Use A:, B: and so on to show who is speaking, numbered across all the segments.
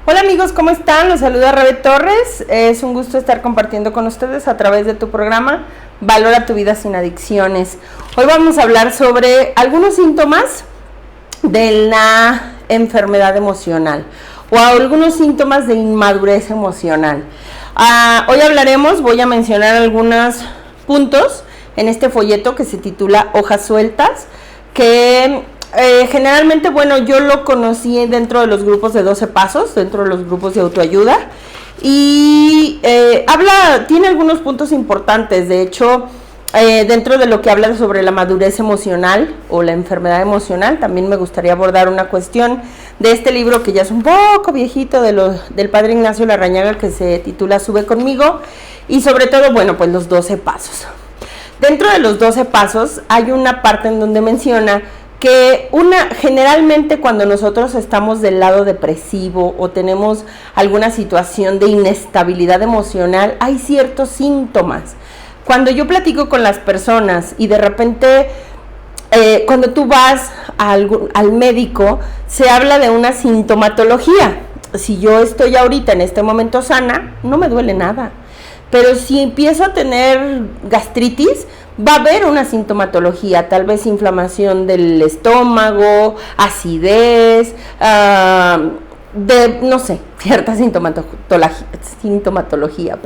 A: Hola amigos, ¿cómo están? Los saluda Rebe Torres. Es un gusto estar compartiendo con ustedes a través de tu programa Valora tu vida sin adicciones. Hoy vamos a hablar sobre algunos síntomas de la enfermedad emocional o algunos síntomas de inmadurez emocional. Hoy voy a mencionar algunos puntos en este folleto que se titula Hojas Sueltas, que generalmente, yo lo conocí dentro de los grupos de 12 pasos, dentro de los grupos de autoayuda, y tiene algunos puntos importantes. De hecho, dentro de lo que habla sobre la madurez emocional o la enfermedad emocional, también me gustaría abordar una cuestión de este libro que ya es un poco viejito, del padre Ignacio Larrañaga, que se titula Sube conmigo, y sobre todo, pues los 12 pasos. Dentro de los 12 pasos hay una parte en donde menciona que generalmente cuando nosotros estamos del lado depresivo o tenemos alguna situación de inestabilidad emocional, hay ciertos síntomas. Cuando yo platico con las personas y de repente cuando tú vas al médico, se habla de una sintomatología. Si yo estoy ahorita en este momento sana, no me duele nada. Pero si empiezo a tener gastritis, va a haber una sintomatología, tal vez inflamación del estómago, acidez, cierta sintomatología.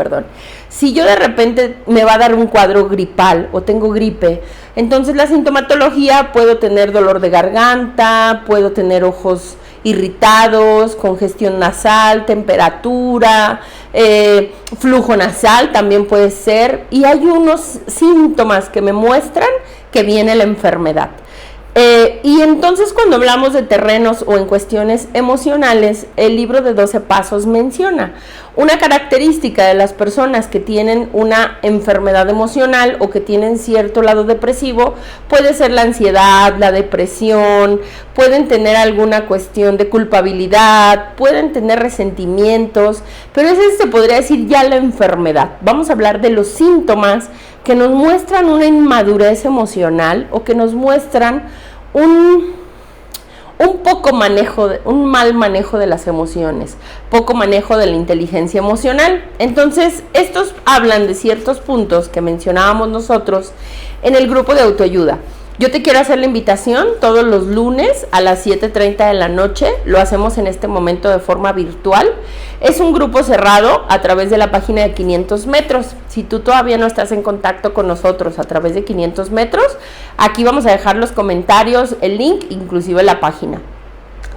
A: Si yo de repente me va a dar un cuadro gripal o tengo gripe, entonces la sintomatología, puedo tener dolor de garganta, puedo tener ojos irritados, congestión nasal, temperatura, flujo nasal también puede ser, y hay unos síntomas que me muestran que viene la enfermedad. Y entonces cuando hablamos de terrenos o en cuestiones emocionales, el libro de 12 pasos menciona una característica de las personas que tienen una enfermedad emocional o que tienen cierto lado depresivo. Puede ser la ansiedad, la depresión, pueden tener alguna cuestión de culpabilidad, pueden tener resentimientos, pero ese se podría decir ya la enfermedad. Vamos a hablar de los síntomas que nos muestran una inmadurez emocional o que nos muestran un mal manejo de las emociones, poco manejo de la inteligencia emocional. Entonces, estos hablan de ciertos puntos que mencionábamos nosotros en el grupo de autoayuda. Yo te quiero hacer la invitación todos los lunes a las 7:30 de la noche. Lo hacemos en este momento de forma virtual. Es un grupo cerrado a través de la página de 500 metros. Si tú todavía no estás en contacto con nosotros a través de 500 metros, aquí vamos a dejar los comentarios, el link, inclusive la página.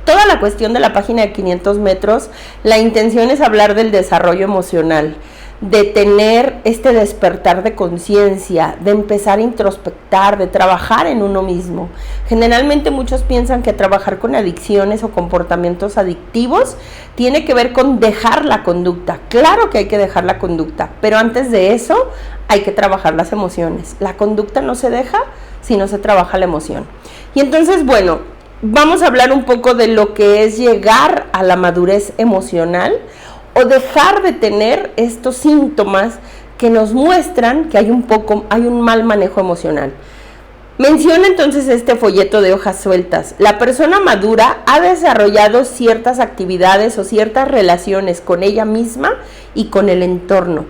A: Toda la cuestión de la página de 500 metros, la intención es hablar del desarrollo emocional, de tener este despertar de conciencia, de empezar a introspectar, de trabajar en uno mismo. Generalmente muchos piensan que trabajar con adicciones o comportamientos adictivos tiene que ver con dejar la conducta. Claro que hay que dejar la conducta, pero antes de eso hay que trabajar las emociones. La conducta no se deja si no se trabaja la emoción. Y entonces, vamos a hablar un poco de lo que es llegar a la madurez emocional o dejar de tener estos síntomas que nos muestran que hay un mal manejo emocional. Menciona entonces este folleto de Hojas Sueltas. La persona madura ha desarrollado ciertas actividades o ciertas relaciones con ella misma y con el entorno.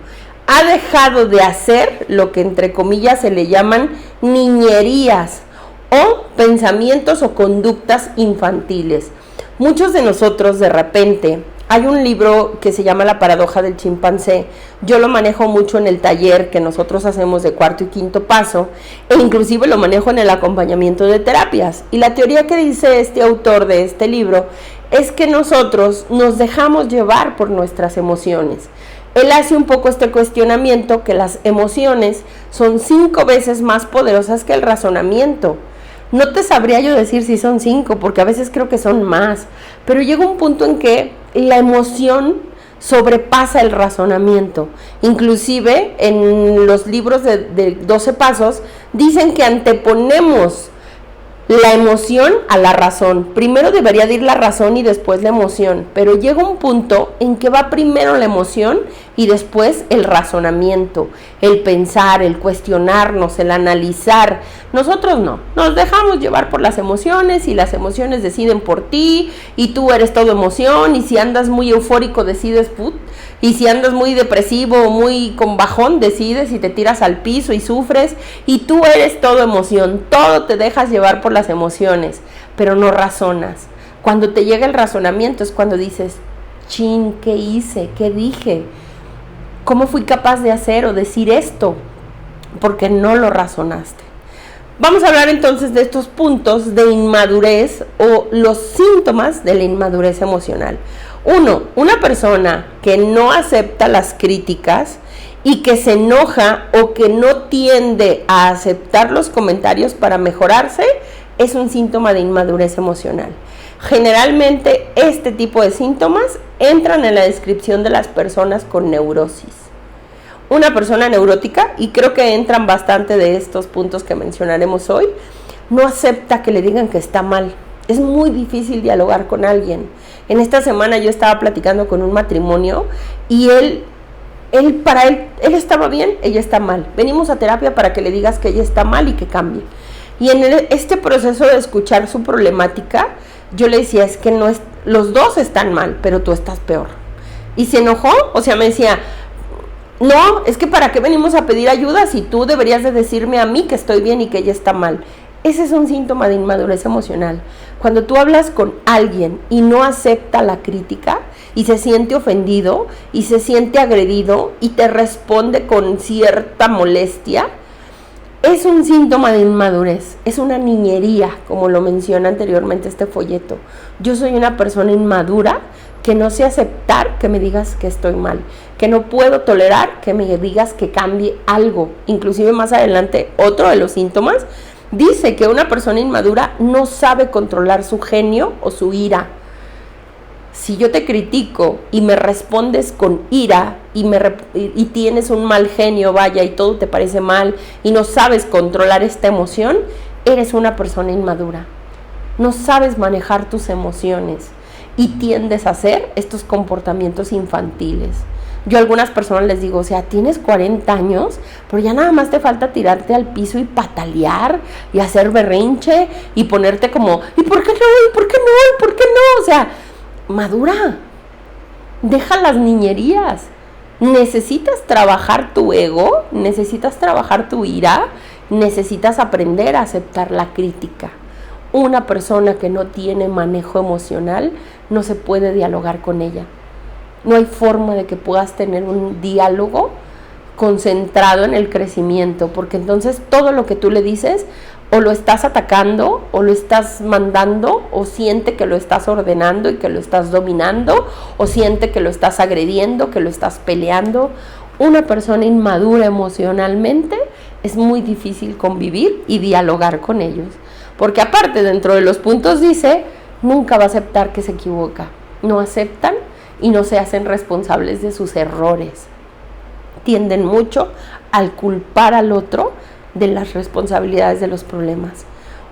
A: Ha dejado de hacer lo que entre comillas se le llaman niñerías o pensamientos o conductas infantiles. Muchos de nosotros de repente, hay un libro que se llama La paradoja del chimpancé. Yo lo manejo mucho en el taller que nosotros hacemos de 4º y 5º paso, e inclusive lo manejo en el acompañamiento de terapias. Y la teoría que dice este autor de este libro es que nosotros nos dejamos llevar por nuestras emociones. Él hace un poco este cuestionamiento que las emociones son 5 veces más poderosas que el razonamiento. No te sabría yo decir si son 5, porque a veces creo que son más, pero llega un punto en que la emoción sobrepasa el razonamiento. Inclusive en los libros de 12 pasos dicen que anteponemos la emoción a la razón. Primero debería de ir la razón y después la emoción, pero llega un punto en que va primero la emoción y después el razonamiento, el pensar, el cuestionarnos, el analizar. Nosotros no, nos dejamos llevar por las emociones y las emociones deciden por ti y tú eres todo emoción, y si andas muy eufórico decides put, y si andas muy depresivo o muy con bajón decides y te tiras al piso y sufres, y tú eres todo emoción, todo te dejas llevar por las emociones, pero no razonas. Cuando te llega el razonamiento es cuando dices, chin, ¿qué hice? ¿Qué dije? ¿Cómo fui capaz de hacer o decir esto? Porque no lo razonaste. Vamos a hablar entonces de estos puntos de inmadurez o los síntomas de la inmadurez emocional. 1. Una persona que no acepta las críticas y que se enoja o que no tiende a aceptar los comentarios para mejorarse es un síntoma de inmadurez emocional. Generalmente este tipo de síntomas entran en la descripción de las personas con neurosis. Una persona neurótica, y creo que entran bastante de estos puntos que mencionaremos hoy, no acepta que le digan que está mal. Es muy difícil dialogar con alguien. En esta semana yo estaba platicando con un matrimonio y él estaba bien, ella está mal. Venimos a terapia para que le digas que ella está mal y que cambie. Y en este proceso de escuchar su problemática, yo le decía, es que no es, los dos están mal, pero tú estás peor. Y se enojó, o sea, me decía, no, es que ¿para qué venimos a pedir ayuda si tú deberías de decirme a mí que estoy bien y que ella está mal? Ese es un síntoma de inmadurez emocional. Cuando tú hablas con alguien y no acepta la crítica y se siente ofendido y se siente agredido y te responde con cierta molestia, es un síntoma de inmadurez, es una niñería, como lo menciona anteriormente este folleto. Yo soy una persona inmadura que no sé aceptar que me digas que estoy mal, que no puedo tolerar que me digas que cambie algo. Inclusive más adelante, otro de los síntomas dice que una persona inmadura no sabe controlar su genio o su ira. Si yo te critico y me respondes con ira y tienes un mal genio, vaya, y todo te parece mal y no sabes controlar esta emoción, eres una persona inmadura. No sabes manejar tus emociones y tiendes a hacer estos comportamientos infantiles. Yo a algunas personas les digo, o sea, tienes 40 años, pero ya nada más te falta tirarte al piso y patalear y hacer berrinche y ponerte como, ¿y por qué no? ¿Y por qué no? ¿Y por qué no? O sea, madura, deja las niñerías. Necesitas trabajar tu ego, necesitas trabajar tu ira, necesitas aprender a aceptar la crítica. Una persona que no tiene manejo emocional no se puede dialogar con ella. No hay forma de que puedas tener un diálogo concentrado en el crecimiento, porque entonces todo lo que tú le dices o lo estás atacando o lo estás mandando, o siente que lo estás ordenando y que lo estás dominando, o siente que lo estás agrediendo, que lo estás peleando. Una persona inmadura emocionalmente es muy difícil convivir y dialogar con ellos, porque aparte dentro de los puntos dice, nunca va a aceptar que se equivoca. No aceptan y no se hacen responsables de sus errores. Tienden mucho al culpar al otro de las responsabilidades de los problemas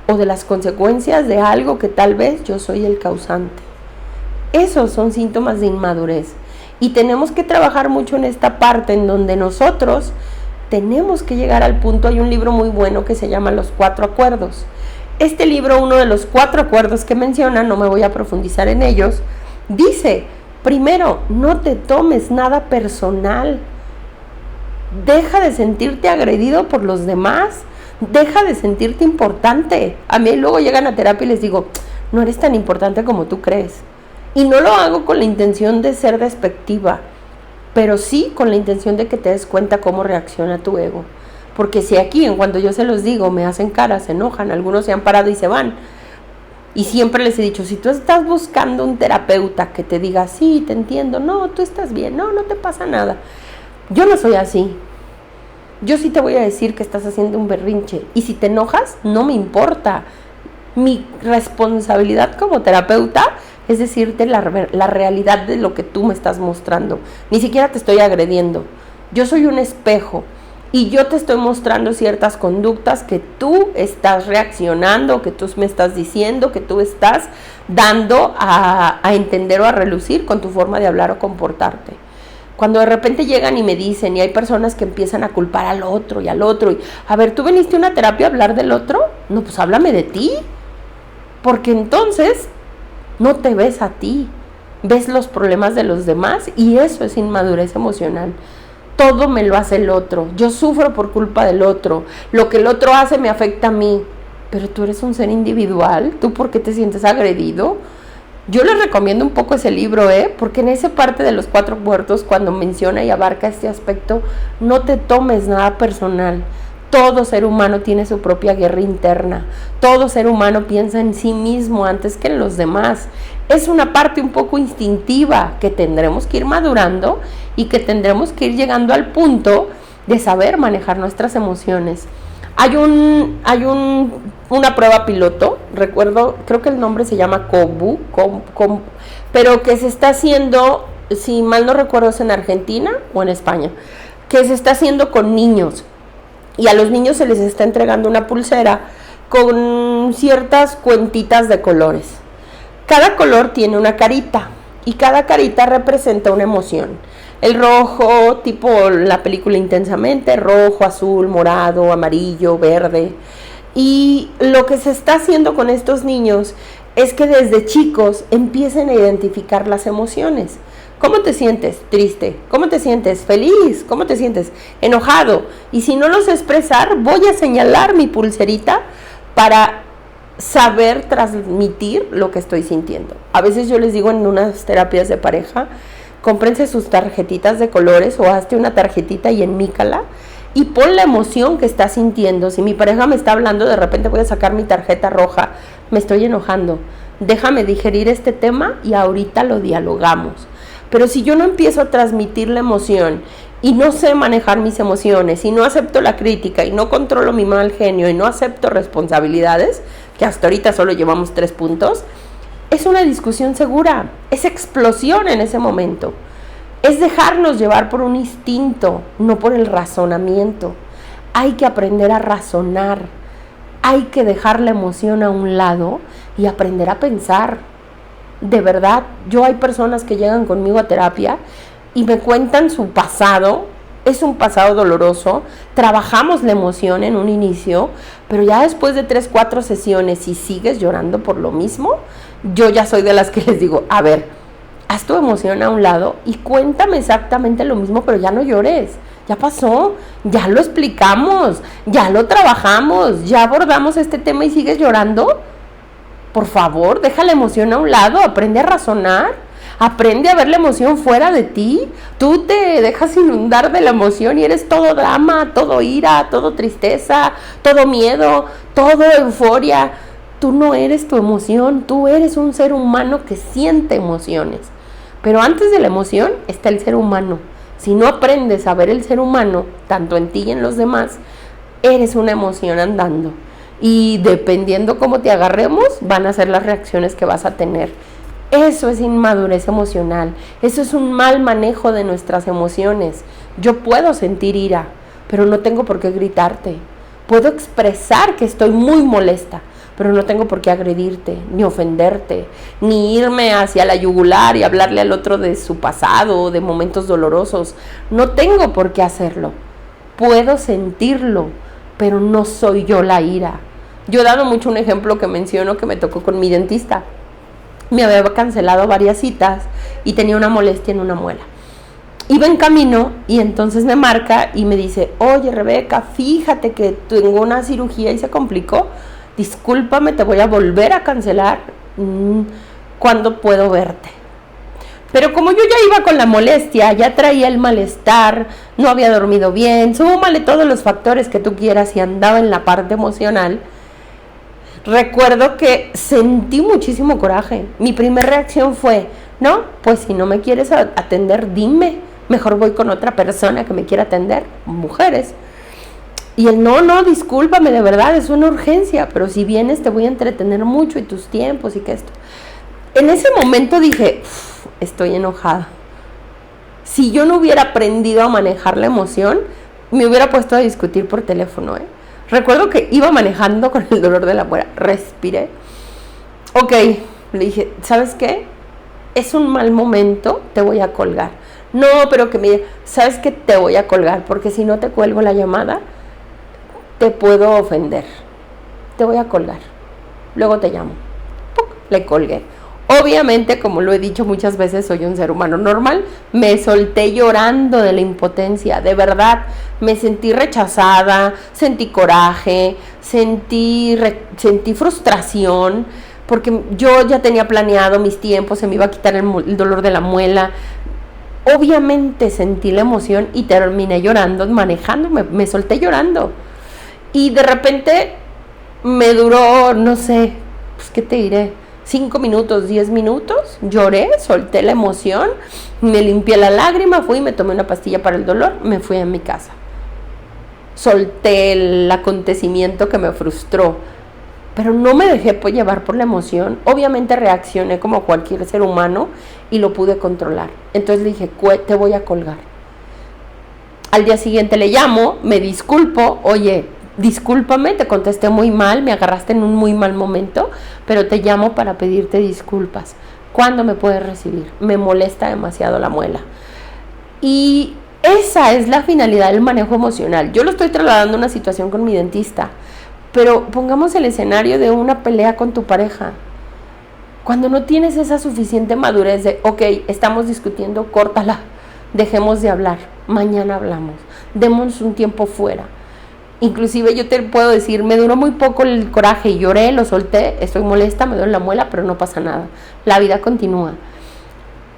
A: o de las consecuencias de algo que tal vez yo soy el causante. Esos son síntomas de inmadurez y tenemos que trabajar mucho en esta parte en donde nosotros tenemos que llegar al punto. Hay un libro muy bueno que se llama Los 4 Acuerdos. Este libro, uno de los 4 acuerdos que menciona, no me voy a profundizar en ellos, dice, primero, no te tomes nada personal. Deja de sentirte agredido por los demás. Deja de sentirte importante. A mí luego llegan a terapia y les digo, no eres tan importante como tú crees. Y no lo hago con la intención de ser despectiva, pero sí con la intención de que te des cuenta cómo reacciona tu ego. Porque si aquí, en cuanto yo se los digo, me hacen cara, se enojan, algunos se han parado y se van. Y siempre les he dicho, si tú estás buscando un terapeuta que te diga, sí, te entiendo, no, tú estás bien, no te pasa nada. Yo no soy así. Yo sí te voy a decir que estás haciendo un berrinche. Y si te enojas, no me importa. Mi responsabilidad como terapeuta es decirte la realidad de lo que tú me estás mostrando. Ni siquiera te estoy agrediendo. Yo soy un espejo. Y yo te estoy mostrando ciertas conductas que tú estás reaccionando, que tú me estás diciendo, que tú estás dando a entender o a relucir con tu forma de hablar o comportarte. Cuando de repente llegan y me dicen, y hay personas que empiezan a culpar al otro y al otro, y a ver, ¿tú viniste a una terapia a hablar del otro? No, pues háblame de ti, porque entonces no te ves a ti, ves los problemas de los demás, y eso es inmadurez emocional. Todo me lo hace el otro, yo sufro por culpa del otro, lo que el otro hace me afecta a mí, pero tú eres un ser individual, ¿tú por qué te sientes agredido? Yo les recomiendo un poco ese libro, porque en esa parte de los 4 muertos, cuando menciona y abarca este aspecto, no te tomes nada personal. Todo ser humano tiene su propia guerra interna. Todo ser humano piensa en sí mismo antes que en los demás. Es una parte un poco instintiva que tendremos que ir madurando y que tendremos que ir llegando al punto de saber manejar nuestras emociones. Hay una prueba piloto, recuerdo, creo que el nombre se llama Kobu, pero que se está haciendo, si mal no recuerdo, es en Argentina o en España, que se está haciendo con niños, y a los niños se les está entregando una pulsera con ciertas cuentitas de colores. Cada color tiene una carita, y cada carita representa una emoción. El rojo, tipo la película Intensamente, rojo, azul, morado, amarillo, verde. Y lo que se está haciendo con estos niños es que desde chicos empiecen a identificar las emociones. ¿Cómo te sientes? Triste. ¿Cómo te sientes? Feliz. ¿Cómo te sientes? Enojado. Y si no los sé expresar, voy a señalar mi pulserita para saber transmitir lo que estoy sintiendo. A veces yo les digo en unas terapias de pareja, cómprense sus tarjetitas de colores o hazte una tarjetita y enmícala y pon la emoción que estás sintiendo. Si mi pareja me está hablando, de repente voy a sacar mi tarjeta roja, me estoy enojando, déjame digerir este tema y ahorita lo dialogamos. Pero si yo no empiezo a transmitir la emoción y no sé manejar mis emociones y no acepto la crítica y no controlo mi mal genio y no acepto responsabilidades, que hasta ahorita solo llevamos 3 puntos, es una discusión segura, es explosión en ese momento, es dejarnos llevar por un instinto, no por el razonamiento. Hay que aprender a razonar, hay que dejar la emoción a un lado y aprender a pensar. De verdad, hay personas que llegan conmigo a terapia y me cuentan su pasado. Es un pasado doloroso, trabajamos la emoción en un inicio, pero ya después de 3, 4 sesiones, si sigues llorando por lo mismo, yo ya soy de las que les digo, a ver, haz tu emoción a un lado y cuéntame exactamente lo mismo, pero ya no llores, ya pasó, ya lo explicamos, ya lo trabajamos, ya abordamos este tema y sigues llorando. Por favor, deja la emoción a un lado, aprende a razonar. Aprende a ver la emoción fuera de ti. Tú te dejas inundar de la emoción y eres todo drama, todo ira, todo tristeza, todo miedo, todo euforia. Tú no eres tu emoción, tú eres un ser humano que siente emociones. Pero antes de la emoción está el ser humano. Si no aprendes a ver el ser humano, tanto en ti y en los demás, eres una emoción andando. Y dependiendo cómo te agarremos, van a ser las reacciones que vas a tener. Eso es inmadurez emocional, eso es un mal manejo de nuestras emociones. Yo puedo sentir ira, pero no tengo por qué gritarte. Puedo expresar que estoy muy molesta, pero no tengo por qué agredirte, ni ofenderte, ni irme hacia la yugular y hablarle al otro de su pasado o de momentos dolorosos. No tengo por qué hacerlo. Puedo sentirlo, pero no soy yo la ira. Yo he dado mucho un ejemplo que menciono que me tocó con mi dentista. Me había cancelado varias citas y tenía una molestia en una muela. Iba en camino y entonces me marca y me dice, oye Rebeca, fíjate que tengo una cirugía y se complicó, discúlpame, te voy a volver a cancelar, ¿cuándo puedo verte? Pero como yo ya iba con la molestia, ya traía el malestar, no había dormido bien, súmale todos los factores que tú quieras y andaba en la parte emocional, recuerdo que sentí muchísimo coraje. Mi primera reacción fue, no, pues si no me quieres atender, dime, mejor voy con otra persona que me quiera atender, mujeres. Y él, no, discúlpame, de verdad, es una urgencia, pero si vienes te voy a entretener mucho y tus tiempos y que esto. En ese momento dije, estoy enojada. Si yo no hubiera aprendido a manejar la emoción, me hubiera puesto a discutir por teléfono, Recuerdo que iba manejando con el dolor de la muela, respiré. Ok, le dije, ¿sabes qué? Es un mal momento, te voy a colgar. No, pero que me... ¿Sabes qué? Te voy a colgar, porque si no te cuelgo la llamada, te puedo ofender. Te voy a colgar. Luego te llamo. ¡Puc! Le colgué. Obviamente, como lo he dicho muchas veces, soy un ser humano normal. Me solté llorando de la impotencia. De verdad, me sentí rechazada, sentí coraje, sentí frustración, porque yo ya tenía planeado mis tiempos, se me iba a quitar el dolor de la muela. Obviamente sentí la emoción y terminé llorando, manejando, me solté llorando. Y de repente me duró, no sé, pues qué te diré, 5 minutos, 10 minutos, lloré, solté la emoción, me limpié la lágrima, fui, me tomé una pastilla para el dolor, me fui a mi casa. Solté el acontecimiento que me frustró, pero no me dejé llevar por la emoción. Obviamente reaccioné como cualquier ser humano y lo pude controlar. Entonces le dije, te voy a colgar. Al día siguiente le llamo, me disculpo, oye, discúlpame, te contesté muy mal, me agarraste en un muy mal momento, pero te llamo para pedirte disculpas. ¿Cuándo me puedes recibir? Me molesta demasiado la muela. Y esa es la finalidad del manejo emocional. Yo lo estoy trasladando a una situación con mi dentista, pero pongamos el escenario de una pelea con tu pareja. Cuando no tienes esa suficiente madurez de, ok, estamos discutiendo, córtala, dejemos de hablar, mañana hablamos, démonos un tiempo fuera. Inclusive yo te puedo decir, me duró muy poco el coraje y lloré, lo solté, estoy molesta, me duele la muela, pero no pasa nada, la vida continúa.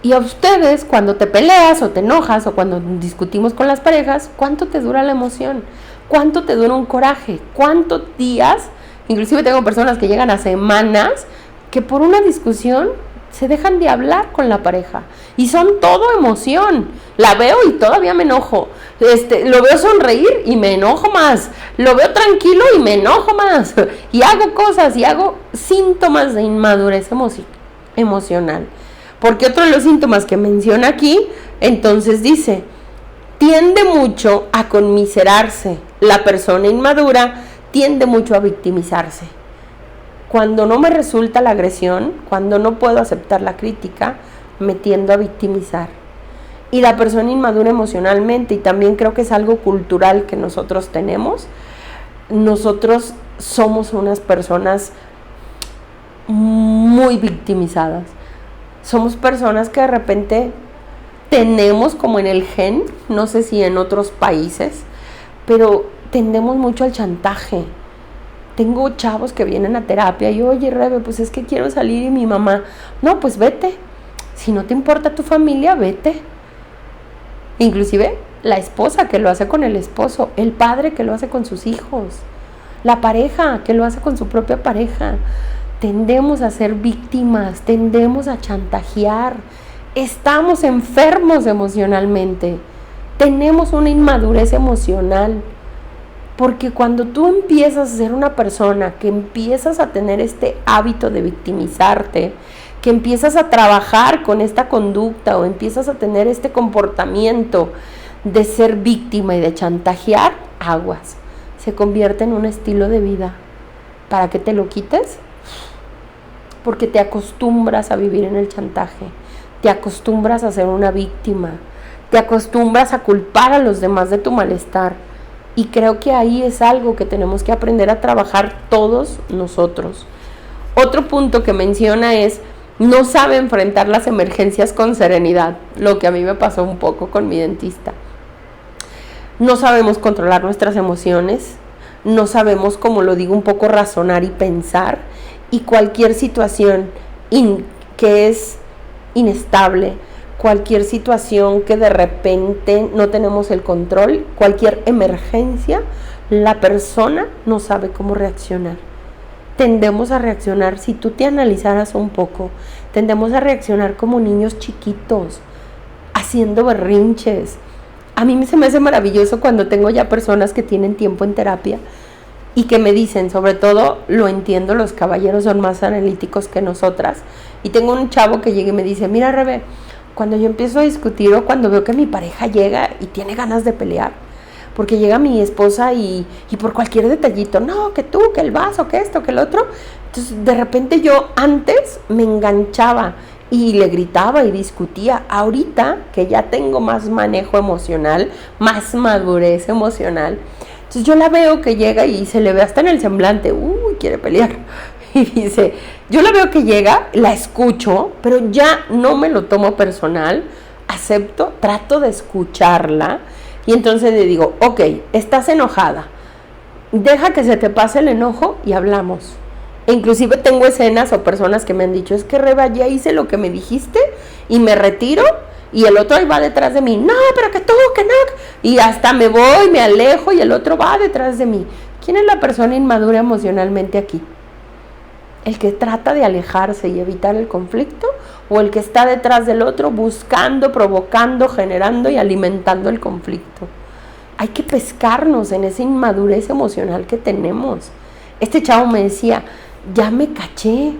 A: Y a ustedes, cuando te peleas o te enojas o cuando discutimos con las parejas, ¿cuánto te dura la emoción? ¿Cuánto te dura un coraje? ¿Cuántos días? Inclusive tengo personas que llegan a semanas que por una discusión se dejan de hablar con la pareja y son todo emoción. La veo y todavía me enojo, lo veo sonreír y me enojo más, lo veo tranquilo y me enojo más, y hago cosas y hago síntomas de inmadurez emocional. Porque otro de los síntomas que menciona aquí, entonces dice, tiende mucho a conmiserarse. La persona inmadura tiende mucho a victimizarse. Cuando no me resulta la agresión, cuando no puedo aceptar la crítica, me tiendo a victimizar. Y la persona inmadura emocionalmente, y también creo que es algo cultural que nosotros tenemos, nosotros somos unas personas muy victimizadas. Somos personas que de repente tenemos como en el gen, no sé si en otros países, pero tendemos mucho al chantaje. Tengo chavos que vienen a terapia y, oye, Rebe, pues es que quiero salir, y mi mamá, no, pues vete. Si no te importa tu familia, vete. Inclusive la esposa que lo hace con el esposo, el padre que lo hace con sus hijos, la pareja que lo hace con su propia pareja. Tendemos a ser víctimas, tendemos a chantajear. Estamos enfermos emocionalmente. Tenemos una inmadurez emocional. Porque cuando tú empiezas a ser una persona que empiezas a tener este hábito de victimizarte, que empiezas a trabajar con esta conducta o empiezas a tener este comportamiento de ser víctima y de chantajear, aguas, se convierte en un estilo de vida. ¿Para qué te lo quites? Porque te acostumbras a vivir en el chantaje, te acostumbras a ser una víctima, te acostumbras a culpar a los demás de tu malestar. Y creo que ahí es algo que tenemos que aprender a trabajar todos nosotros. Otro punto que menciona es, no sabe enfrentar las emergencias con serenidad, lo que a mí me pasó un poco con mi dentista. No sabemos controlar nuestras emociones, no sabemos, como lo digo, un poco razonar y pensar, y cualquier situación que es inestable, cualquier situación que de repente no tenemos el control, cualquier emergencia, la persona no sabe cómo reaccionar. Tendemos a reaccionar, si tú te analizaras un poco, tendemos a reaccionar como niños chiquitos, haciendo berrinches. A mí se me hace maravilloso cuando tengo ya personas que tienen tiempo en terapia y que me dicen, sobre todo, lo entiendo, los caballeros son más analíticos que nosotras, y tengo un chavo que llega y me dice, mira, Rebe, cuando yo empiezo a discutir o cuando veo que mi pareja llega y tiene ganas de pelear, porque llega mi esposa y por cualquier detallito, no, que tú, que el vaso, que esto, que el otro, entonces de repente yo antes me enganchaba y le gritaba y discutía. Ahorita que ya tengo más manejo emocional, más madurez emocional, entonces yo la veo que llega y se le ve hasta en el semblante, quiere pelear. Y dice, yo la veo que llega, la escucho, pero ya no me lo tomo personal, acepto, trato de escucharla y entonces le digo, ok, estás enojada, deja que se te pase el enojo y hablamos. E inclusive tengo escenas o personas que me han dicho, es que Reba, ya hice lo que me dijiste y me retiro y el otro ahí va detrás de mí, no, pero que tú, que no, y hasta me voy, me alejo y el otro va detrás de mí. ¿Quién es la persona inmadura emocionalmente aquí? ¿El que trata de alejarse y evitar el conflicto? ¿O el que está detrás del otro buscando, provocando, generando y alimentando el conflicto? Hay que pescarnos en esa inmadurez emocional que tenemos. Este chavo me decía, ya me caché.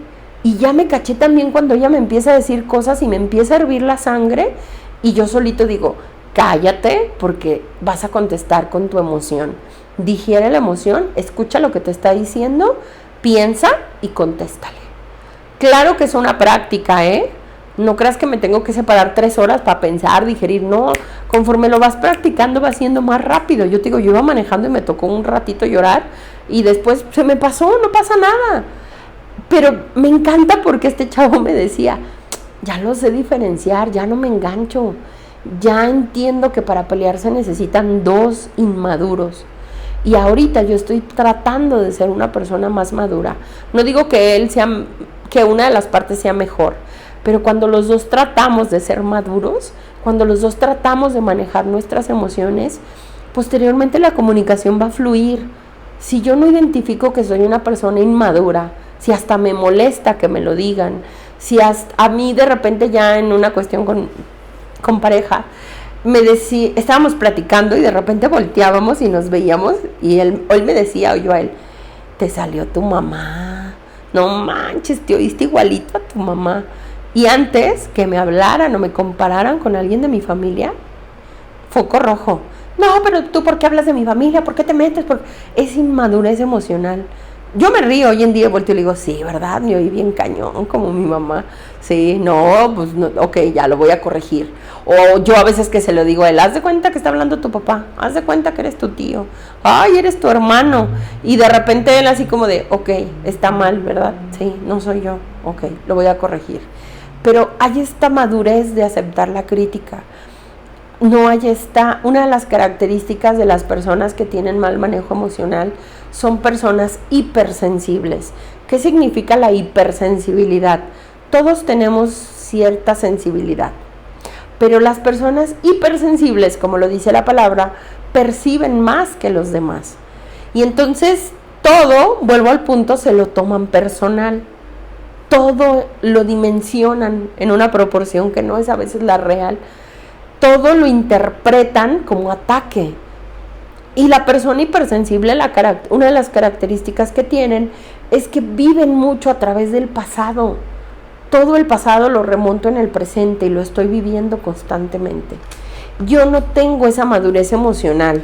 A: Y ya me caché también cuando ella me empieza a decir cosas y me empieza a hervir la sangre. Y yo solito digo, cállate porque vas a contestar con tu emoción. Digiere la emoción, escucha lo que te está diciendo, piensa y contéstale. Claro que es una práctica, No creas que me tengo que separar 3 horas para pensar, digerir. No, conforme lo vas practicando va siendo más rápido. Yo te digo, yo iba manejando y me tocó un ratito llorar y después se me pasó, no pasa nada. Pero me encanta porque este chavo me decía, ya lo sé diferenciar, ya no me engancho. Ya entiendo que para pelear se necesitan 2 inmaduros. Y ahorita yo estoy tratando de ser una persona más madura. No digo que que una de las partes sea mejor, pero cuando los dos tratamos de ser maduros, cuando los dos tratamos de manejar nuestras emociones, posteriormente la comunicación va a fluir. Si yo no identifico que soy una persona inmadura, si hasta me molesta que me lo digan, si hasta a mí de repente ya en una cuestión con pareja, estábamos platicando y de repente volteábamos y nos veíamos y él me decía, o yo a él, te salió tu mamá, no manches, te oíste igualito a tu mamá. Y antes que me hablaran o me compararan con alguien de mi familia, foco rojo. No, pero tú, ¿por qué hablas de mi familia? ¿Por qué te metes? Es inmadurez emocional. Yo me río hoy en día, volteo y le digo, sí, ¿verdad? Me oí bien cañón, como mi mamá. Sí, no, pues, no, ok, ya lo voy a corregir. O yo a veces que se lo digo a él, haz de cuenta que está hablando tu papá, haz de cuenta que eres tu tío, ay, eres tu hermano. Y de repente él así como de, ok, está mal, ¿verdad? Sí, no soy yo, ok, lo voy a corregir. Pero hay esta madurez de aceptar la crítica. No hay una de las características de las personas que tienen mal manejo emocional son personas hipersensibles. ¿Qué significa la hipersensibilidad? Todos tenemos cierta sensibilidad, pero las personas hipersensibles, como lo dice la palabra, perciben más que los demás. Y entonces todo, vuelvo al punto, se lo toman personal. Todo lo dimensionan en una proporción que no es a veces la real. Todo lo interpretan como ataque. Y la persona hipersensible, una de las características que tienen es que viven mucho a través del pasado. Todo el pasado lo remonto en el presente y lo estoy viviendo constantemente. Yo no tengo esa madurez emocional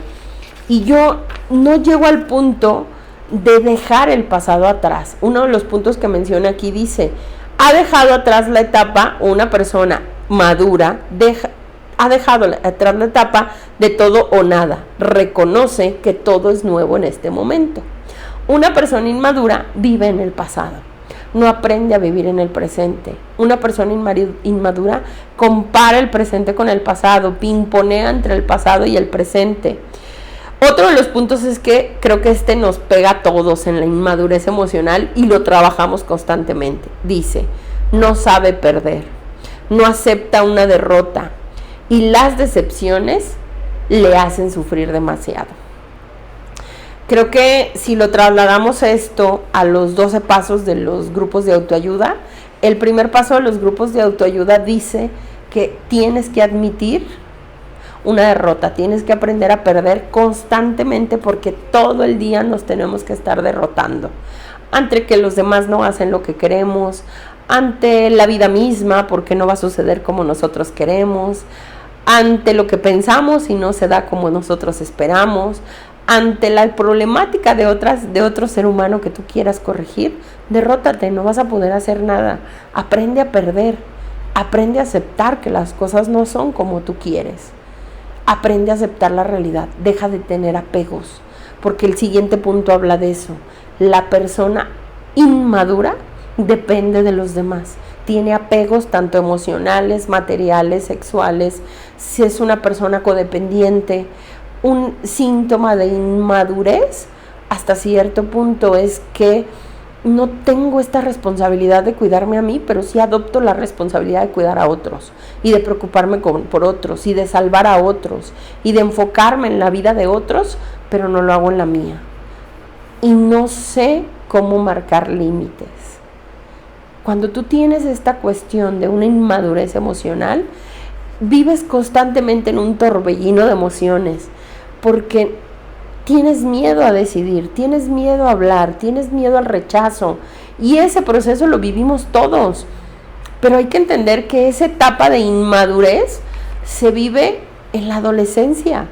A: y yo no llego al punto de dejar el pasado atrás. Uno de los puntos que menciona aquí dice, ha dejado atrás la etapa, una persona madura ha dejado atrás la etapa de todo o nada. Reconoce que todo es nuevo en este momento. Una persona inmadura vive en el pasado. No aprende a vivir en el presente. Una persona inmadura compara el presente con el pasado, pimponea entre el pasado y el presente. Otro de los puntos es que creo que nos pega a todos en la inmadurez emocional y lo trabajamos constantemente. Dice, no sabe perder, no acepta una derrota, y las decepciones le hacen sufrir demasiado. Creo que si lo trasladamos esto a los 12 pasos de los grupos de autoayuda, el primer paso de los grupos de autoayuda dice que tienes que admitir una derrota, tienes que aprender a perder constantemente porque todo el día nos tenemos que estar derrotando ante que los demás no hacen lo que queremos, ante la vida misma porque no va a suceder como nosotros queremos, ante lo que pensamos y no se da como nosotros esperamos, ante la problemática de otro ser humano que tú quieras corregir. Derrótate, no vas a poder hacer nada. Aprende a perder. Aprende a aceptar que las cosas no son como tú quieres. Aprende a aceptar la realidad. Deja de tener apegos, porque el siguiente punto habla de eso. La persona inmadura depende de los demás. Tiene apegos tanto emocionales, materiales, sexuales. Si es una persona codependiente, un síntoma de inmadurez hasta cierto punto es que no tengo esta responsabilidad de cuidarme a mí, pero sí adopto la responsabilidad de cuidar a otros y de preocuparme por otros y de salvar a otros y de enfocarme en la vida de otros, pero no lo hago en la mía. Y no sé cómo marcar límites. Cuando tú tienes esta cuestión de una inmadurez emocional, vives constantemente en un torbellino de emociones, porque tienes miedo a decidir, tienes miedo a hablar, tienes miedo al rechazo, y ese proceso lo vivimos todos. Pero hay que entender que esa etapa de inmadurez se vive en la adolescencia,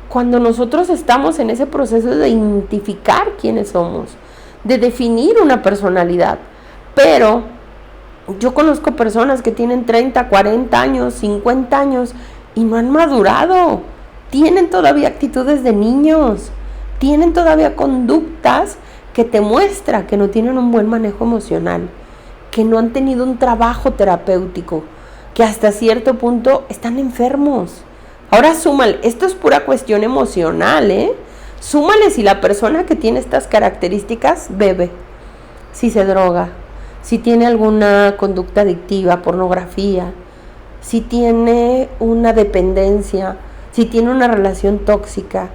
A: cuando nosotros estamos en ese proceso de identificar quiénes somos, de definir una personalidad. Pero yo conozco personas que tienen 30, 40 años, 50 años y no han madurado. Tienen todavía actitudes de niños, tienen todavía conductas que te muestra que no tienen un buen manejo emocional, que no han tenido un trabajo terapéutico, que hasta cierto punto están enfermos. Ahora súmale, esto es pura cuestión emocional, Súmale si la persona que tiene estas características bebe, si se droga, si tiene alguna conducta adictiva, pornografía, si tiene una dependencia, si tiene una relación tóxica.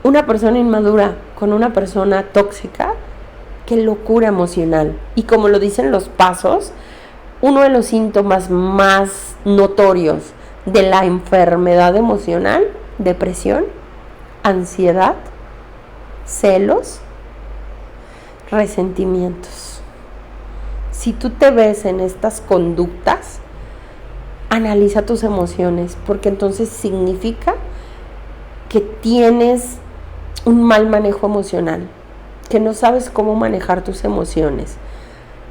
A: Una persona inmadura con una persona tóxica, qué locura emocional. Y como lo dicen los pasos, uno de los síntomas más notorios de la enfermedad emocional, depresión, ansiedad, celos, resentimientos. Si tú te ves en estas conductas, analiza tus emociones, porque entonces significa que tienes un mal manejo emocional, que no sabes cómo manejar tus emociones,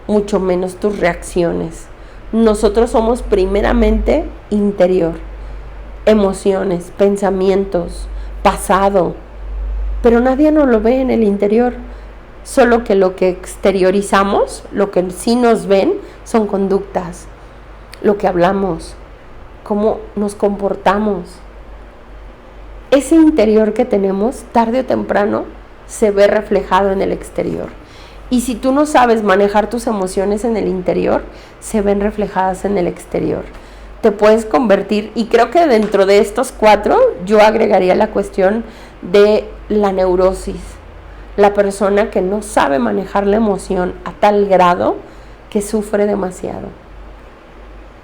A: mucho menos tus reacciones. Nosotros somos primeramente interior, emociones, pensamientos, pasado, pero nadie nos lo ve en el interior. Solo que lo que exteriorizamos, lo que sí nos ven, son conductas, lo que hablamos, cómo nos comportamos. Ese interior que tenemos, tarde o temprano, se ve reflejado en el exterior. Y si tú no sabes manejar tus emociones en el interior, se ven reflejadas en el exterior. Te puedes convertir, y creo que dentro de estos 4, yo agregaría la cuestión de la neurosis. La persona que no sabe manejar la emoción a tal grado que sufre demasiado.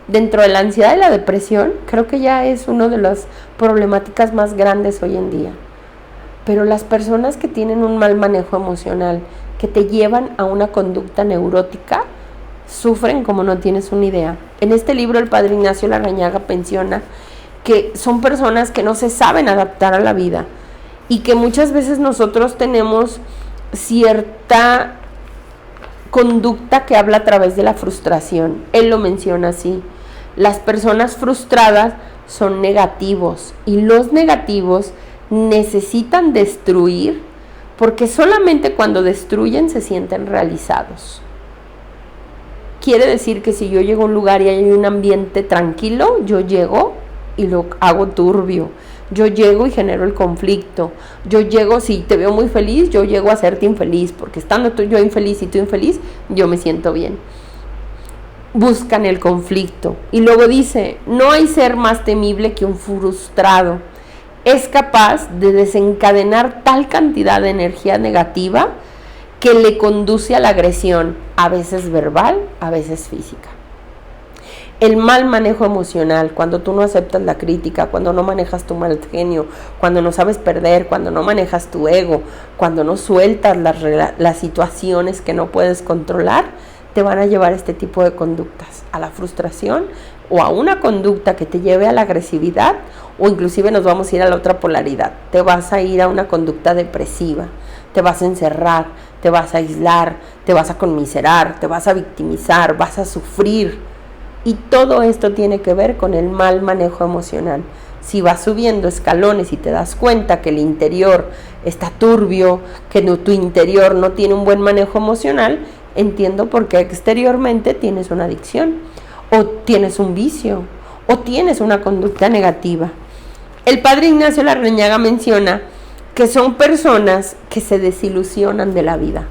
A: Dentro de la ansiedad y la depresión, creo que ya es una de las problemáticas más grandes hoy en día. Pero las personas que tienen un mal manejo emocional, que te llevan a una conducta neurótica, sufren como no tienes una idea. En este libro el padre Ignacio Larrañaga menciona que son personas que no se saben adaptar a la vida, y que muchas veces nosotros tenemos cierta conducta que habla a través de la frustración. Él lo menciona así: las personas frustradas son negativos, y los negativos necesitan destruir, porque solamente cuando destruyen se sienten realizados. Quiere decir que si yo llego a un lugar y hay un ambiente tranquilo, yo llego y lo hago turbio. Yo llego y genero el conflicto. Yo llego, si te veo muy feliz, yo llego a hacerte infeliz, porque estando tú yo infeliz y tú infeliz, yo me siento bien. Buscan el conflicto. Y luego dice: no hay ser más temible que un frustrado. Es capaz de desencadenar tal cantidad de energía negativa que le conduce a la agresión, a veces verbal, a veces física. El mal manejo emocional, cuando tú no aceptas la crítica, cuando no manejas tu mal genio, cuando no sabes perder, cuando no manejas tu ego, cuando no sueltas las situaciones que no puedes controlar, te van a llevar a este tipo de conductas, a la frustración o a una conducta que te lleve a la agresividad, o inclusive nos vamos a ir a la otra polaridad. Te vas a ir a una conducta depresiva, te vas a encerrar, te vas a aislar, te vas a conmiserar, te vas a victimizar, vas a sufrir. Y todo esto tiene que ver con el mal manejo emocional. Si vas subiendo escalones y te das cuenta que el interior está turbio, que tu interior no tiene un buen manejo emocional, entiendo por qué exteriormente tienes una adicción, o tienes un vicio, o tienes una conducta negativa. El padre Ignacio Larrañaga menciona que son personas que se desilusionan de la vida.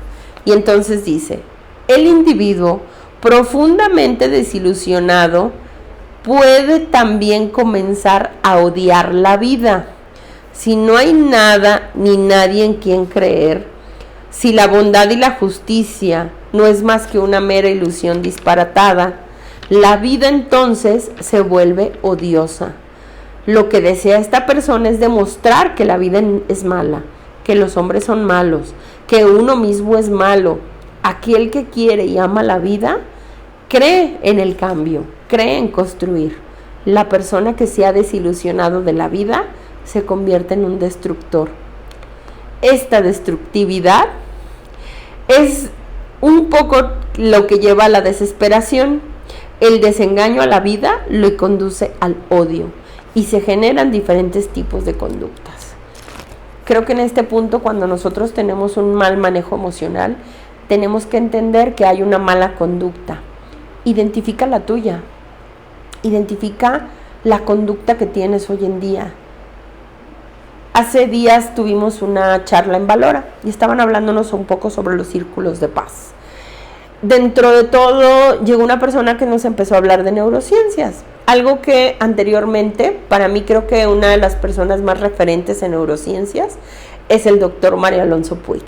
A: Y entonces dice, el individuo profundamente desilusionado puede también comenzar a odiar la vida. Si no hay nada ni nadie en quien creer, si la bondad y la justicia no es más que una mera ilusión disparatada, la vida entonces se vuelve odiosa. Lo que desea esta persona es demostrar que la vida es mala, que los hombres son malos, que uno mismo es malo. Aquel que quiere y ama la vida cree en el cambio, cree en construir. La persona que se ha desilusionado de la vida se convierte en un destructor. Esta destructividad es un poco lo que lleva a la desesperación. El desengaño a la vida lo conduce al odio y se generan diferentes tipos de conductas. Creo que en este punto, cuando nosotros tenemos un mal manejo emocional, tenemos que entender que hay una mala conducta. Identifica la tuya, identifica la conducta que tienes hoy en día. Hace días tuvimos una charla en Valora y estaban hablándonos un poco sobre los círculos de paz. Dentro de todo llegó una persona que nos empezó a hablar de neurociencias, algo que anteriormente, para mí creo que una de las personas más referentes en neurociencias es el doctor Mario Alonso Puig.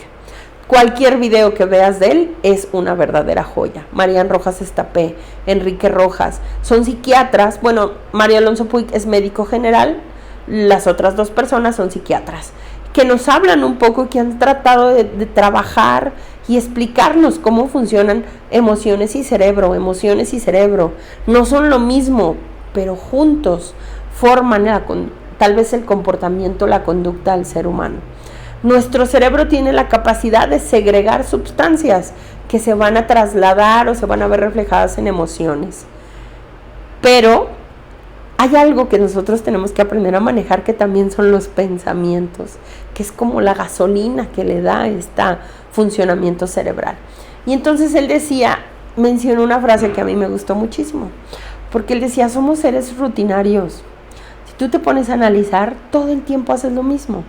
A: Cualquier video que veas de él es una verdadera joya. Marian Rojas Estapé, Enrique Rojas, son psiquiatras. Bueno, Mario Alonso Puig es médico general, las otras dos personas son psiquiatras, que nos hablan un poco y que han tratado de trabajar y explicarnos cómo funcionan emociones y cerebro. Emociones y cerebro no son lo mismo, pero juntos forman tal vez el comportamiento, la conducta del ser humano. Nuestro cerebro tiene la capacidad de segregar sustancias que se van a trasladar o se van a ver reflejadas en emociones. Pero hay algo que nosotros tenemos que aprender a manejar, que también son los pensamientos, que es como la gasolina que le da este funcionamiento cerebral. Y entonces él mencionó una frase que a mí me gustó muchísimo, porque él decía, somos seres rutinarios. Si tú te pones a analizar, todo el tiempo haces lo mismo.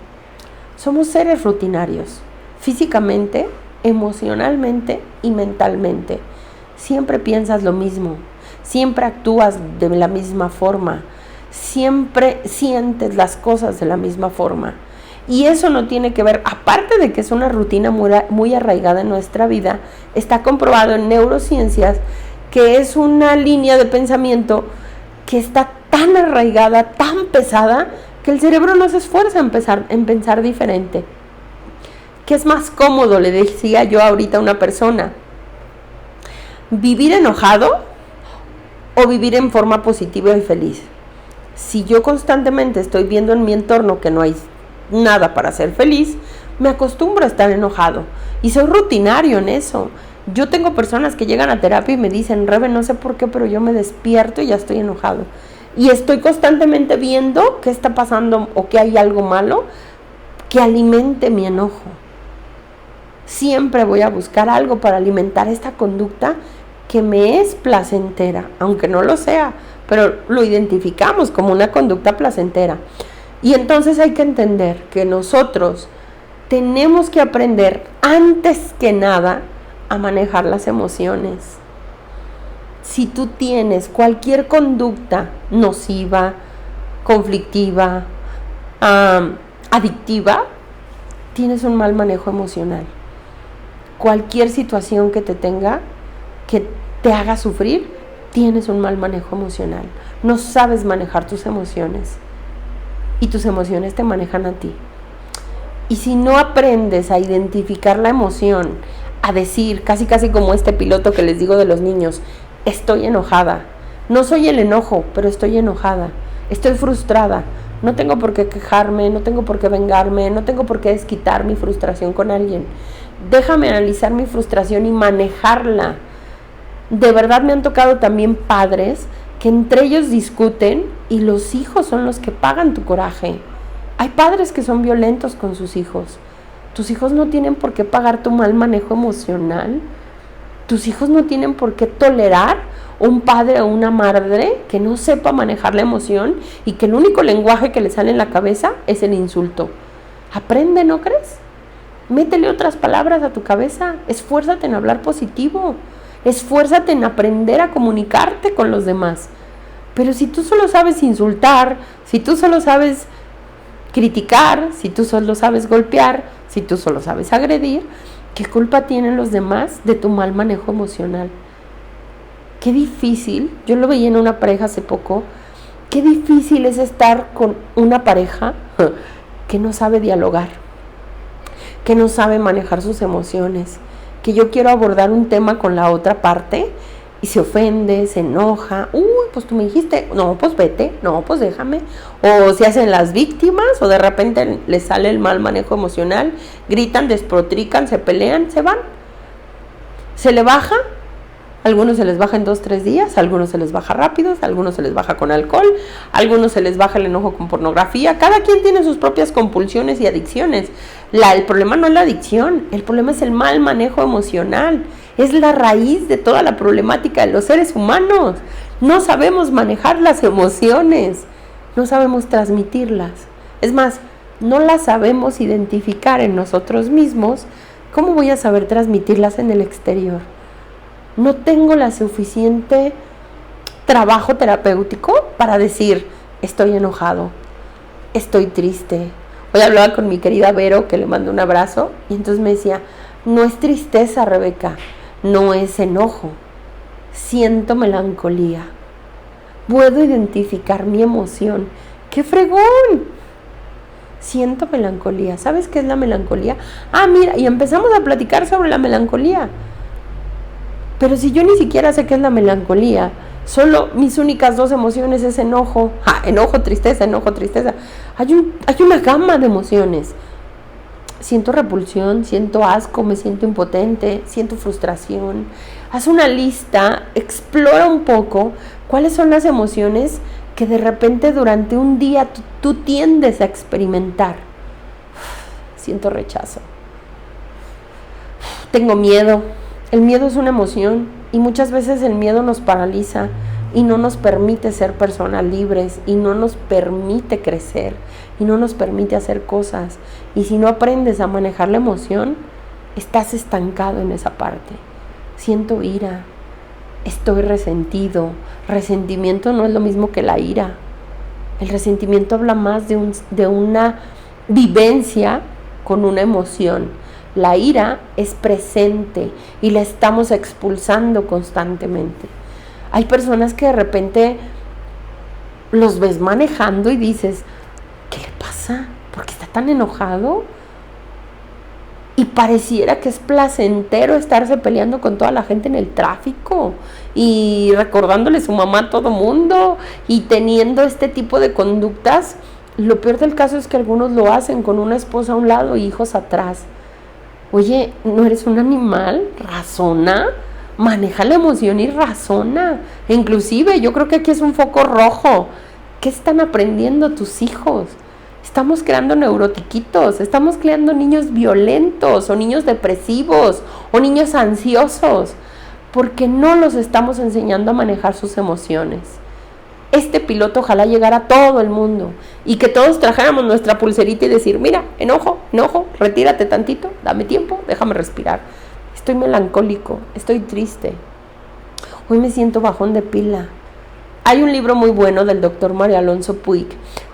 A: Somos seres rutinarios, físicamente, emocionalmente y mentalmente. Siempre piensas lo mismo, siempre actúas de la misma forma, siempre sientes las cosas de la misma forma. Y eso no tiene que ver, aparte de que es una rutina muy arraigada en nuestra vida, está comprobado en neurociencias que es una línea de pensamiento que está tan arraigada, tan pesada, que el cerebro no se esfuerza en pensar diferente. ¿Qué es más cómodo? Le decía yo ahorita a una persona, ¿vivir enojado o vivir en forma positiva y feliz? Si yo constantemente estoy viendo en mi entorno que no hay nada para ser feliz, me acostumbro a estar enojado y soy rutinario en eso. Yo tengo personas que llegan a terapia y me dicen, Rebe, no sé por qué, pero yo me despierto y ya estoy enojado. Y estoy constantemente viendo qué está pasando o que hay algo malo que alimente mi enojo. Siempre voy a buscar algo para alimentar esta conducta que me es placentera, aunque no lo sea, pero lo identificamos como una conducta placentera. Y entonces hay que entender que nosotros tenemos que aprender antes que nada a manejar las emociones. Si tú tienes cualquier conducta nociva, conflictiva, adictiva, tienes un mal manejo emocional. Cualquier situación que que te haga sufrir, tienes un mal manejo emocional. No sabes manejar tus emociones y tus emociones te manejan a ti. Y si no aprendes a identificar la emoción, a decir, casi como este piloto que les digo de los niños, estoy enojada, no soy el enojo, pero estoy enojada, estoy frustrada, no tengo por qué quejarme, no tengo por qué vengarme, no tengo por qué desquitar mi frustración con alguien. Déjame analizar mi frustración y manejarla. De verdad me han tocado también padres que entre ellos discuten y los hijos son los que pagan tu coraje. Hay padres que son violentos con sus hijos. Tus hijos no tienen por qué pagar tu mal manejo emocional. Tus hijos no tienen por qué tolerar un padre o una madre que no sepa manejar la emoción y que el único lenguaje que le sale en la cabeza es el insulto. Aprende, ¿no crees? Métele otras palabras a tu cabeza. Esfuérzate en hablar positivo. Esfuérzate en aprender a comunicarte con los demás. Pero si tú solo sabes insultar, si tú solo sabes criticar, si tú solo sabes golpear, si tú solo sabes agredir, ¿qué culpa tienen los demás de tu mal manejo emocional? Qué difícil, yo lo veía en una pareja hace poco, qué difícil es estar con una pareja que no sabe dialogar, que no sabe manejar sus emociones, que yo quiero abordar un tema con la otra parte y se ofende, se enoja, pues tú me dijiste, no, pues vete, no, pues déjame, o se hacen las víctimas, o de repente les sale el mal manejo emocional, gritan, despotrican, se pelean, se van, se le baja. Algunos se les baja en 2-3 días, algunos se les baja rápido, algunos se les baja con alcohol, algunos se les baja el enojo con pornografía. Cada quien tiene sus propias compulsiones y adicciones. El problema no es la adicción, el problema es el mal manejo emocional. Es la raíz de toda la problemática de los seres humanos. No sabemos manejar las emociones, no sabemos transmitirlas. Es más, no las sabemos identificar en nosotros mismos. ¿Cómo voy a saber transmitirlas en el exterior? No tengo la suficiente trabajo terapéutico para decir, estoy enojado, estoy triste. Hoy hablaba con mi querida Vero, que le mando un abrazo, y entonces me decía, no es tristeza, Rebeca, no es enojo, siento melancolía. Puedo identificar mi emoción. ¡Qué fregón! Siento melancolía. ¿Sabes qué es la melancolía? Mira, y empezamos a platicar sobre la melancolía. Pero si yo ni siquiera sé qué es la melancolía, solo mis únicas 2 emociones es enojo. Enojo, tristeza, enojo, tristeza. Hay una gama de emociones. Siento repulsión, siento asco, me siento impotente, siento frustración. Haz una lista, explora un poco cuáles son las emociones que de repente durante un día tú tiendes a experimentar. Siento rechazo. Tengo miedo. El miedo es una emoción y muchas veces el miedo nos paraliza y no nos permite ser personas libres y no nos permite crecer y no nos permite hacer cosas. Y si no aprendes a manejar la emoción, estás estancado en esa parte. Siento ira, estoy resentido. Resentimiento no es lo mismo que la ira. El resentimiento habla más de una vivencia con una emoción. La ira es presente y la estamos expulsando constantemente. Hay personas que de repente los ves manejando y dices, ¿qué le pasa? ¿Por qué está tan enojado? Y pareciera que es placentero estarse peleando con toda la gente en el tráfico y recordándole su mamá a todo mundo y teniendo este tipo de conductas. Lo peor del caso es que algunos lo hacen con una esposa a un lado y hijos atrás. Oye, ¿no eres un animal? Razona, maneja la emoción y razona. E inclusive yo creo que aquí es un foco rojo. ¿Qué están aprendiendo tus hijos? Estamos creando neurotiquitos, estamos creando niños violentos o niños depresivos o niños ansiosos porque no los estamos enseñando a manejar sus emociones. Este piloto ojalá llegara a todo el mundo y que todos trajéramos nuestra pulserita y decir, mira, enojo, retírate tantito, dame tiempo, déjame respirar. Estoy melancólico, estoy triste. Hoy me siento bajón de pila. Hay un libro muy bueno del doctor Mario Alonso Puig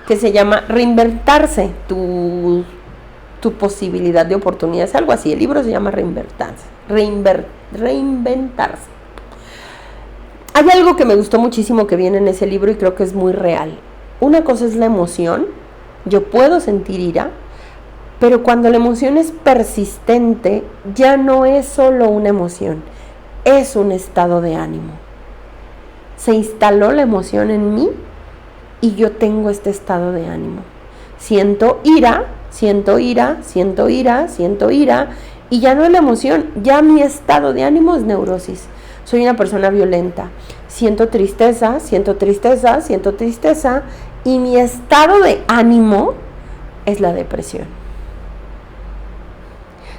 A: que se llama Reinventarse, tu posibilidad de oportunidades, algo así. El libro se llama Reinventarse. Hay algo que me gustó muchísimo que viene en ese libro y creo que es muy real. Una cosa es la emoción. Yo puedo sentir ira, pero cuando la emoción es persistente, ya no es solo una emoción, es un estado de ánimo. Se instaló la emoción en mí y yo tengo este estado de ánimo. Siento ira, y ya no es la emoción, ya mi estado de ánimo es neurosis. soy una persona violenta. Siento tristeza, siento tristeza, siento tristeza y mi estado de ánimo es la depresión.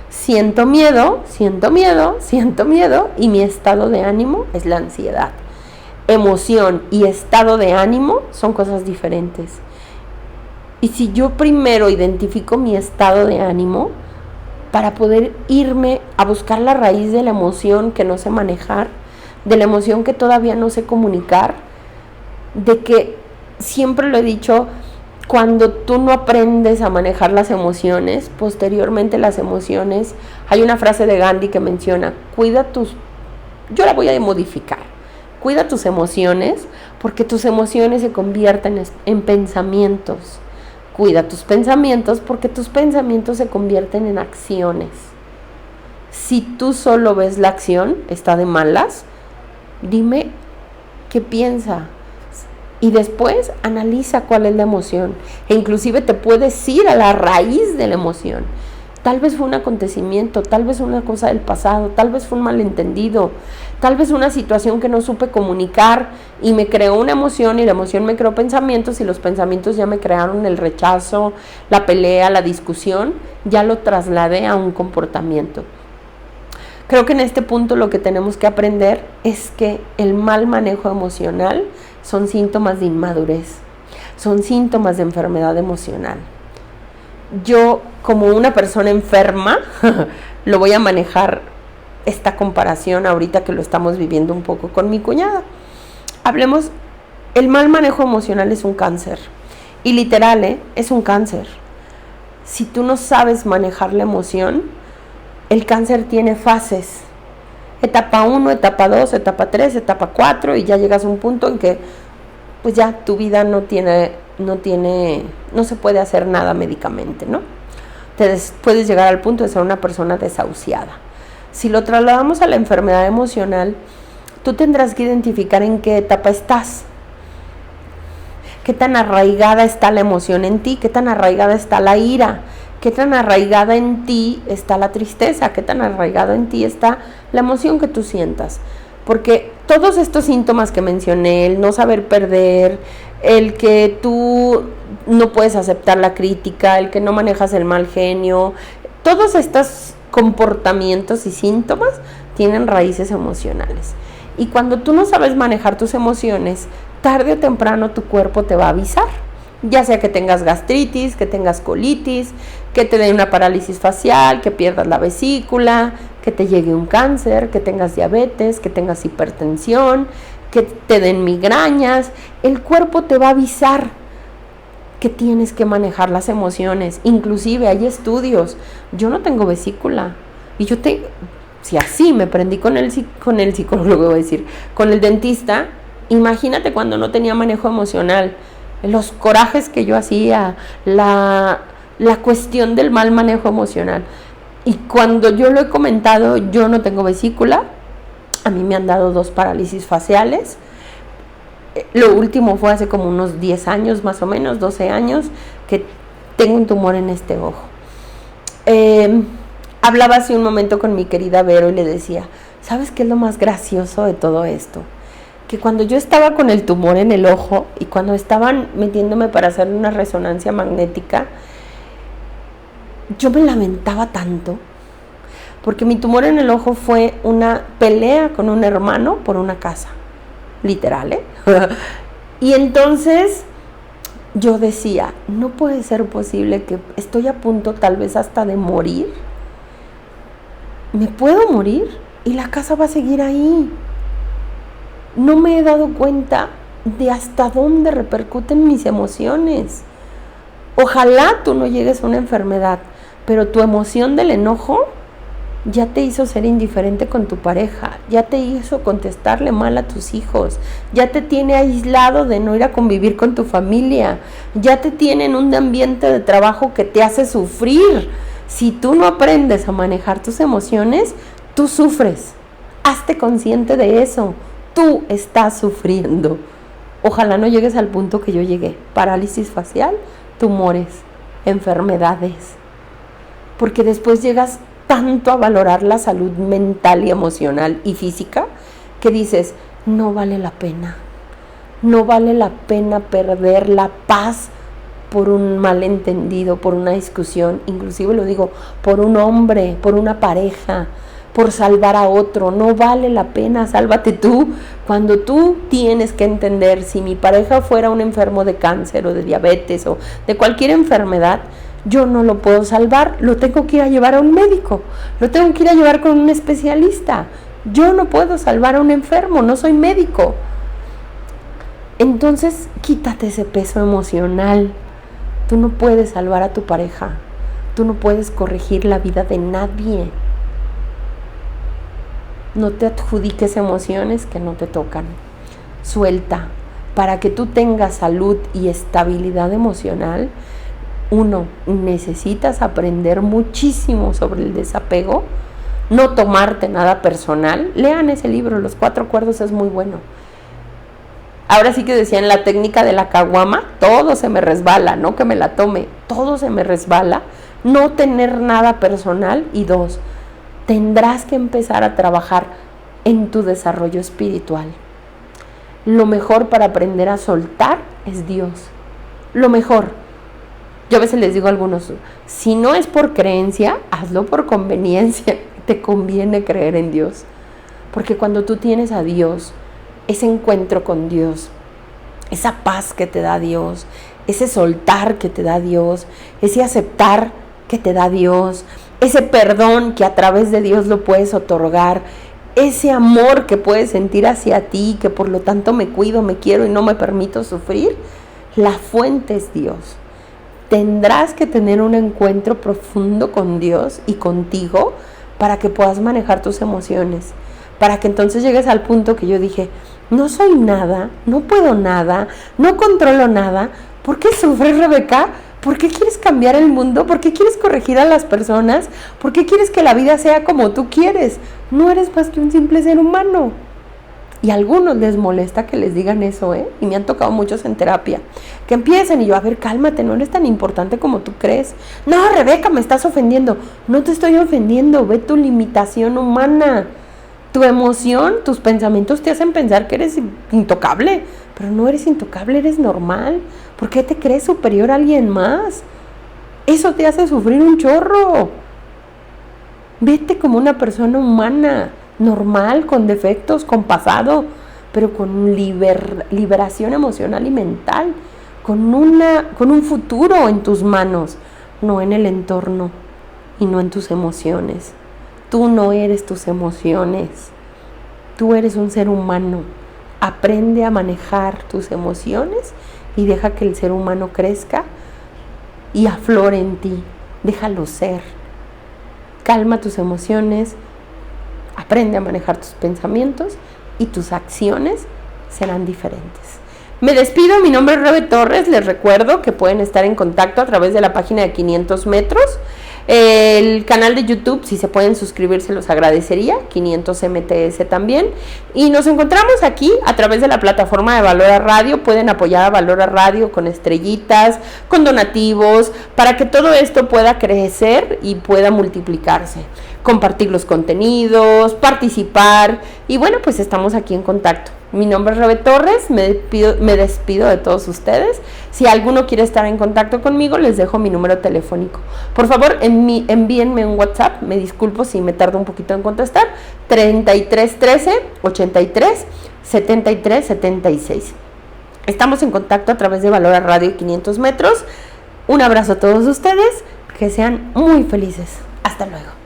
A: Siento miedo, siento miedo, siento miedo y mi estado de ánimo es la ansiedad. Emoción y estado de ánimo son cosas diferentes. Y si yo primero identifico mi estado de ánimo para poder irme a buscar la raíz de la emoción que no sé manejar, de la emoción que todavía no sé comunicar, de que siempre lo he dicho, cuando tú no aprendes a manejar las emociones, posteriormente las emociones, hay una frase de Gandhi que menciona, yo la voy a modificar, cuida tus emociones, porque tus emociones se convierten en pensamientos. Cuida tus pensamientos, porque tus pensamientos se convierten en acciones. Si tú solo ves la acción, está de malas, dime qué piensa. Y después analiza cuál es la emoción. E inclusive te puedes ir a la raíz de la emoción. Tal vez fue un acontecimiento, tal vez una cosa del pasado, tal vez fue un malentendido, tal vez una situación que no supe comunicar y me creó una emoción y la emoción me creó pensamientos y los pensamientos ya me crearon el rechazo, la pelea, la discusión, ya lo trasladé a un comportamiento. Creo que en este punto lo que tenemos que aprender es que el mal manejo emocional son síntomas de inmadurez, son síntomas de enfermedad emocional. Yo, como una persona enferma, lo voy a manejar esta comparación ahorita que lo estamos viviendo un poco con mi cuñada. Hablemos, el mal manejo emocional es un cáncer. Y literal, es un cáncer. Si tú no sabes manejar la emoción, el cáncer tiene fases. Etapa 1, etapa 2, etapa 3, etapa 4 y ya llegas a un punto en que pues ya tu vida no se puede hacer nada médicamente, ¿no? Puedes llegar al punto de ser una persona desahuciada. Si lo trasladamos a la enfermedad emocional, tú tendrás que identificar en qué etapa estás. Qué tan arraigada está la emoción en ti, qué tan arraigada está la ira, qué tan arraigada en ti está la tristeza, qué tan arraigada en ti está la emoción que tú sientas. Porque todos estos síntomas que mencioné, el no saber perder, el que tú no puedes aceptar la crítica, el que no manejas el mal genio, todos estos comportamientos y síntomas tienen raíces emocionales. Y cuando tú no sabes manejar tus emociones, tarde o temprano tu cuerpo te va a avisar. Ya sea que tengas gastritis, que tengas colitis, que te dé una parálisis facial, que pierdas la vesícula, que te llegue un cáncer, que tengas diabetes, que tengas hipertensión, que te den migrañas. El cuerpo te va a avisar que tienes que manejar las emociones. Inclusive hay estudios. Yo no tengo vesícula. Y si así me prendí con el psicólogo, voy a decir, con el dentista, imagínate cuando no tenía manejo emocional. Los corajes que yo hacía, la cuestión del mal manejo emocional. Y cuando yo lo he comentado, yo no tengo vesícula, a mí me han dado 2 parálisis faciales. Lo último fue hace como unos 10 años, más o menos, 12 años, que tengo un tumor en este ojo. Hablaba hace un momento con mi querida Vero y le decía, ¿sabes qué es lo más gracioso de todo esto? Que cuando yo estaba con el tumor en el ojo y cuando estaban metiéndome para hacer una resonancia magnética, yo me lamentaba tanto, porque mi tumor en el ojo fue una pelea con un hermano por una casa, literal, Y entonces yo decía, no puede ser posible que estoy a punto tal vez hasta de morir, me puedo morir y la casa va a seguir ahí. No me he dado cuenta de hasta dónde repercuten mis emociones. Ojalá tú no llegues a una enfermedad, pero tu emoción del enojo ya te hizo ser indiferente con tu pareja, ya te hizo contestarle mal a tus hijos, ya te tiene aislado de no ir a convivir con tu familia, ya te tiene en un ambiente de trabajo que te hace sufrir. Si tú no aprendes a manejar tus emociones, tú sufres. Hazte consciente de eso. Tú estás sufriendo. Ojalá no llegues al punto que yo llegué. Parálisis facial, tumores, enfermedades. Porque después llegas tanto a valorar la salud mental y emocional y física que dices, no vale la pena. No vale la pena perder la paz por un malentendido, por una discusión, inclusive lo digo, por un hombre, por una pareja, por salvar a otro. No vale la pena, sálvate tú. Cuando tú tienes que entender, si mi pareja fuera un enfermo de cáncer o de diabetes o de cualquier enfermedad, yo no lo puedo salvar, lo tengo que ir a llevar a un médico, lo tengo que ir a llevar con un especialista. Yo no puedo salvar a un enfermo, no soy médico. Entonces, quítate ese peso emocional. Tú no puedes salvar a tu pareja. Tú no puedes corregir la vida de nadie. No te adjudiques emociones que no te tocan. Suelta. Para que tú tengas salud y estabilidad emocional, uno, necesitas aprender muchísimo sobre el desapego, no tomarte nada personal. Lean ese libro, Los 4 acuerdos, es muy bueno. Ahora sí que decían la técnica de la caguama, todo se me resbala, no que me la tome, todo se me resbala, no tener nada personal. Y 2, tendrás que empezar a trabajar en tu desarrollo espiritual. Lo mejor para aprender a soltar es Dios, lo mejor. Yo a veces les digo a algunos, si no es por creencia, hazlo por conveniencia, te conviene creer en Dios, porque cuando tú tienes a Dios, ese encuentro con Dios, esa paz que te da Dios, ese soltar que te da Dios, ese aceptar que te da Dios, ese perdón que a través de Dios lo puedes otorgar, ese amor que puedes sentir hacia ti, que por lo tanto me cuido, me quiero y no me permito sufrir, la fuente es Dios. Tendrás que tener un encuentro profundo con Dios y contigo para que puedas manejar tus emociones, para que entonces llegues al punto que yo dije, no soy nada, no puedo nada, no controlo nada. ¿Por qué sufres, Rebeca? ¿Por qué quieres cambiar el mundo? ¿Por qué quieres corregir a las personas? ¿Por qué quieres que la vida sea como tú quieres? No eres más que un simple ser humano. Y a algunos les molesta que les digan eso, y me han tocado muchos en terapia, que empiecen y yo, a ver, cálmate, no eres tan importante como tú crees. No, Rebeca, me estás ofendiendo. No te estoy ofendiendo, ve tu limitación humana. Tu emoción, tus pensamientos te hacen pensar que eres intocable, pero no eres intocable, eres normal. ¿Por qué te crees superior a alguien más? Eso te hace sufrir un chorro. Vete como una persona humana, normal, con defectos, con pasado, pero con liberación emocional y mental, con un futuro en tus manos, no en el entorno y no en tus emociones. Tú no eres tus emociones, tú eres un ser humano. Aprende a manejar tus emociones y deja que el ser humano crezca y aflore en ti. Déjalo ser. Calma tus emociones, aprende a manejar tus pensamientos y tus acciones serán diferentes. Me despido, mi nombre es Rebe Torres. Les recuerdo que pueden estar en contacto a través de la página de 500 metros. El canal de YouTube, si se pueden suscribir, se los agradecería, 500 MTS también. Y nos encontramos aquí a través de la plataforma de Valora Radio. Pueden apoyar a Valora Radio con estrellitas, con donativos, para que todo esto pueda crecer y pueda multiplicarse. Compartir los contenidos, participar. Y bueno, pues estamos aquí en contacto. Mi nombre es Rebe Torres, me despido de todos ustedes. Si alguno quiere estar en contacto conmigo, les dejo mi número telefónico. Por favor, envíenme un WhatsApp, me disculpo si me tardo un poquito en contestar, 3313 83 73 76. Estamos en contacto a través de Valora Radio 500 metros. Un abrazo a todos ustedes, que sean muy felices. Hasta luego.